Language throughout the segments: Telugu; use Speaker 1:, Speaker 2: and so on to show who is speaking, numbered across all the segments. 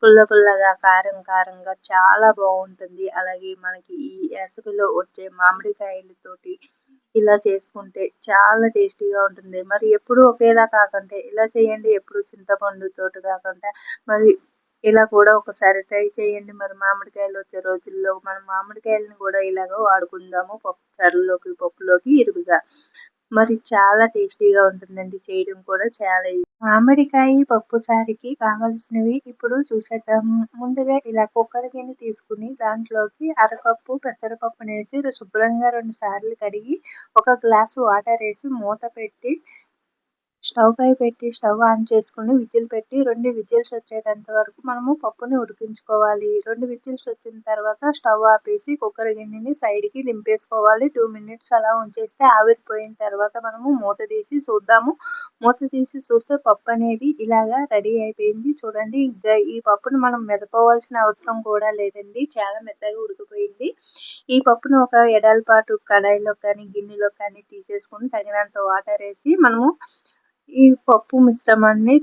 Speaker 1: పుల్ల పుల్లగా, కారం కారంగా చాలా బాగుంటుంది. అలాగే మనకి ఈ వేసవిలో వచ్చే మామిడికాయలతోటి ఇలా చేసుకుంటే చాలా టేస్టీగా ఉంటుంది. మరి ఎప్పుడు ఒకేలా కాకుండా ఇలా చేయండి. ఎప్పుడు చింతపండుతోటి కాకుండా మరి ఇలా కూడా ఒకసారి ట్రై చేయండి. మరి మామిడికాయలు వచ్చే రోజుల్లో మనం మామిడికాయలను కూడా ఇలాగ వాడుకుందాము. పప్పు చారులోకి, పప్పులోకి ఇరువుగా. మరి చాలా టేస్టీగా ఉంటుందండి. చేయడం కూడా చాలా ఈజీ. మామిడికాయ పప్పు చారుకి కావాల్సినవి ఇప్పుడు చూసేద్దాము. ముందుగా ఇలా కుక్కర్ గిన్నె తీసుకుని దాంట్లోకి అరకప్పు పెసరపప్పునేసి శుభ్రంగా 2 సార్లు కడిగి ఒక గ్లాసు వాటర్ వేసి మూత పెట్టి స్టవ్ పై పెట్టి స్టవ్ ఆన్ చేసుకుని విజిల్ పెట్టి 2 విజిల్స్ వచ్చేటంత వరకు మనము పప్పుని ఉడికించుకోవాలి. 2 విజిల్స్ వచ్చిన తర్వాత స్టవ్ ఆపేసి కుక్కర్ గిన్నెని సైడ్‌కి దింపేసుకోవాలి. 2 మినిట్స్ అలా ఉంచేస్తే ఆవిరిపోయిన తర్వాత మనము మూత తీసి చూద్దాము. మూత తీసి చూస్తే పప్పు అనేది ఇలాగా రెడీ అయిపోయింది. చూడండి, ఇంకా ఈ పప్పుని మనం మెదపవలసిన అవసరం కూడా లేదండి. చాలా మెత్తగా ఉడికిపోయింది. ఈ పప్పును ఒక ఎడల్పాటు కడాయిలో కానీ, గిన్నెలో కానీ తీసేసుకొని తగినంత వాటర్ వేసి మనము ఈ పప్పు మిశ్రమాన్ని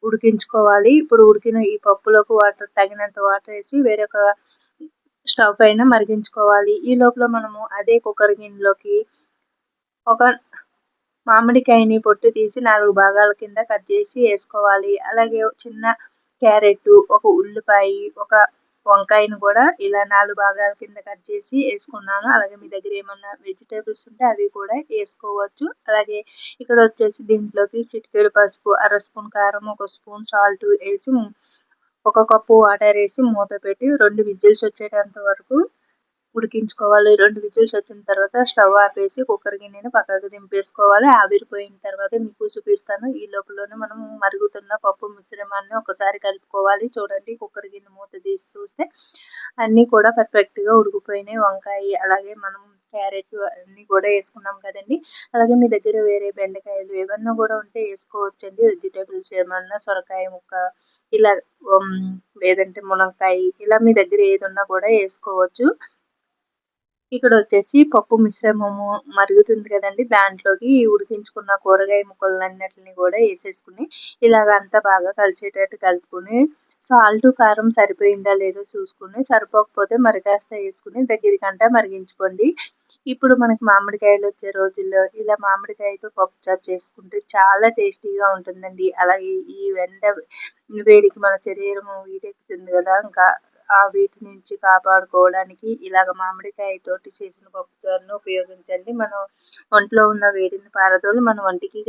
Speaker 1: ఉడికించుకోవాలి. ఇప్పుడు ఉడికిన ఈ పప్పులోకి తగినంత వాటర్ వేసి వేరొక స్టవ్ పైన మరిగించుకోవాలి. ఈ లోపల మనము అదే కుక్కర్ గిన్నెలోకి ఒక మామిడికాయని పొట్టు తీసి 4 భాగాల కింద కట్ చేసి వేసుకోవాలి. అలాగే చిన్న క్యారెట్, ఒక ఉల్లిపాయ, ఒక వంకాయను కూడా ఇలా 4 భాగాల కింద కట్ చేసి వేసుకున్నాను. అలాగే మీ దగ్గర ఏమన్నా వెజిటేబుల్స్ ఉంటే అవి కూడా వేసుకోవచ్చు. అలాగే ఇక్కడ వచ్చేసి దీంట్లోకి చిటికెడు పసుపు, అర స్పూన్ కారం, 1 స్పూన్ సాల్ట్ వేసి ఒక కప్పు వాటర్ వేసి మూత పెట్టి 2 విజిల్స్ వచ్చేటంత వరకు ఉడికించుకోవాలి. 2 విజిల్స్ వచ్చిన తర్వాత స్టవ్ ఆపేసి కుక్కర్ గిన్నెని పక్కకు దింపేసుకోవాలి. ఆవిరిపోయిన తర్వాత మీకు చూపిస్తాను. ఈ లోపలనే మనం మరుగుతున్న పప్పు మిశ్రమాన్ని ఒకసారి కలుపుకోవాలి. చూడండి, కుక్కర్ గిన్నె మూత తీసి చూస్తే అన్నీ కూడా పర్ఫెక్ట్‌గా ఉడికిపోయినాయి. వంకాయ అలాగే మనం క్యారెట్ అన్నీ కూడా వేసుకున్నాం కదండి. అలాగే మీ దగ్గర వేరే బెండకాయలు ఏమన్నా కూడా ఉంటే వేసుకోవచ్చండి. వెజిటేబుల్స్ ఏమన్నా సొరకాయ ముక్క ఇలా లేదంటే మునక్కాయ ఇలా మీ దగ్గర ఏది ఉన్నా కూడా వేసుకోవచ్చు. ఇక్కడ వచ్చేసి పప్పు మిశ్రమము మరుగుతుంది కదండి. దాంట్లోకి ఉడికించుకున్న కూరగాయ ముక్కలన్నిటిని కూడా వేసేసుకుని ఇలాగ అంతా బాగా కలిసేటట్టు కలుపుకొని సాల్ట్, కారం సరిపోయిందా లేదో చూసుకుని సరిపోకపోతే మరి కాస్త వేసుకుని దగ్గరికంటా మరిగించుకోండి. ఇప్పుడు మనకి మామిడికాయలు వచ్చే రోజుల్లో ఇలా మామిడికాయతో పప్పుచారు చేసుకుంటే చాలా టేస్టీగా ఉంటుందండి. అలాగే ఈ వేడికి మన శరీరం వేడెక్కుతుంది కదా, ఇంకా ఆ వీటి నుంచి కాపాడుకోవడానికి ఇలాగ మామిడికాయతోటి చేసిన పప్పుచారును ఉపయోగించండి. మనం ఒంట్లో ఉన్న వేడిని పారదోలి మన ఒంటికి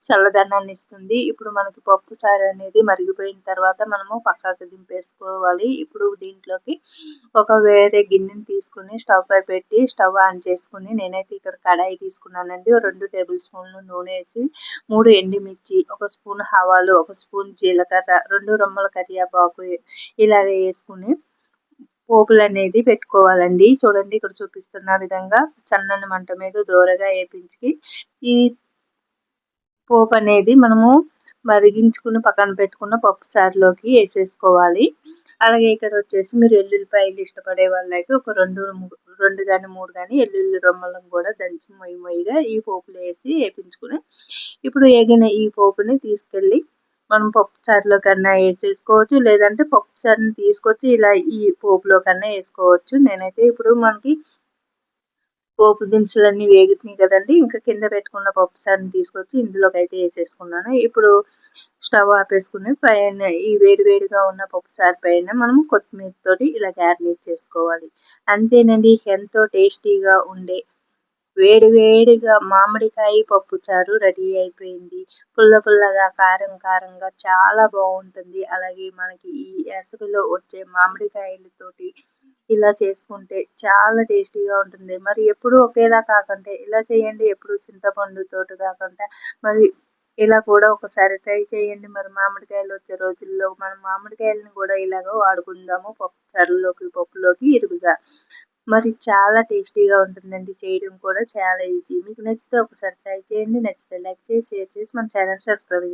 Speaker 1: చల్లదనాన్ని ఇస్తుంది. ఇప్పుడు మనకి పప్పుచారు అనేది మరిగిపోయిన తర్వాత మనము పక్కకు దింపేసుకోవాలి. ఇప్పుడు దీంట్లోకి ఒక వేరే గిన్నెని తీసుకుని స్టవ్ పై పెట్టి స్టవ్ ఆన్ చేసుకుని నేనైతే ఇక్కడ కడాయి తీసుకున్నానండి. 2 టేబుల్ స్పూన్లు నూనె వేసి 3 ఎండుమిర్చి, 1 స్పూన్ ఆవాలు, 1 స్పూన్ జీలకర్ర, 2 రెమ్మల కరివేపాకు ఇలాగ వేసుకుని పోపులు అనేది పెట్టుకోవాలండి. చూడండి, ఇక్కడ చూపిస్తున్న విధంగా సన్నని మంట మీద దోరగా వేపించి ఈ పోపు అనేది మనము మరిగించుకుని పక్కన పెట్టుకున్న పప్పు చారులోకి వేసేసుకోవాలి. అలాగే ఇక్కడ వచ్చేసి మీరు ఎల్లుల్లిపాయలు ఇష్టపడే వాళ్ళైతే ఒక 2 కానీ 3 కానీ ఎల్లుల్లి రొమ్మలను కూడా దంచి మొయ్యిగా ఈ పోపులో వేసి వేపించుకుని ఇప్పుడు వేగిన ఈ పోపుని తీసుకెళ్ళి మనం పప్పు చారులో కన్నా వేసేసుకోవచ్చు. లేదంటే పప్పు చారుని తీసుకొచ్చి ఇలా ఈ పోపులో కన్నా వేసుకోవచ్చు. నేనైతే ఇప్పుడు మనకి పోపు దినుసులన్నీ వేగుతున్నాయి కదండి. ఇంకా కింద పెట్టుకున్న పప్పు చారుని తీసుకొచ్చి ఇందులోకి అయితే వేసేసుకున్నాను. ఇప్పుడు స్టవ్ ఆపేసుకుని పైన ఈ వేడిగా ఉన్న పప్పు చారు పైన మనం కొత్తిమీర తోటి ఇలా గార్నిష్ చేసుకోవాలి. అంతేనండి, ఎంతో టేస్టీగా ఉండే వేడిగా మామిడికాయ పప్పు చారు రెడీ అయిపోయింది. పుల్లగా, కారంగా చాలా బాగుంటుంది. అలాగే మనకి ఈ వేసవిలో వచ్చే మామిడికాయలతోటి ఇలా చేసుకుంటే చాలా టేస్టీగా ఉంటుంది. మరి ఎప్పుడు ఒకేలా కాకుండా ఇలా చేయండి. ఎప్పుడు చింతపండుతోటి కాకుండా మరి ఇలా కూడా ఒకసారి ట్రై చేయండి. మరి మామిడికాయలు వచ్చే రోజుల్లో మనం మామిడికాయలను కూడా ఇలాగ వాడుకుందాము. పప్పు చారులోకి, పప్పులోకి ఇరువుగా. మరి చాలా టేస్టీగా ఉంటుందండి. చేయడం కూడా చాలా ఈజీ. మీకు నచ్చితే ఒకసారి ట్రై చేయండి. నచ్చితే లైక్ చేసి, షేర్ చేసి మన ఛానల్ సబ్స్క్రైబ్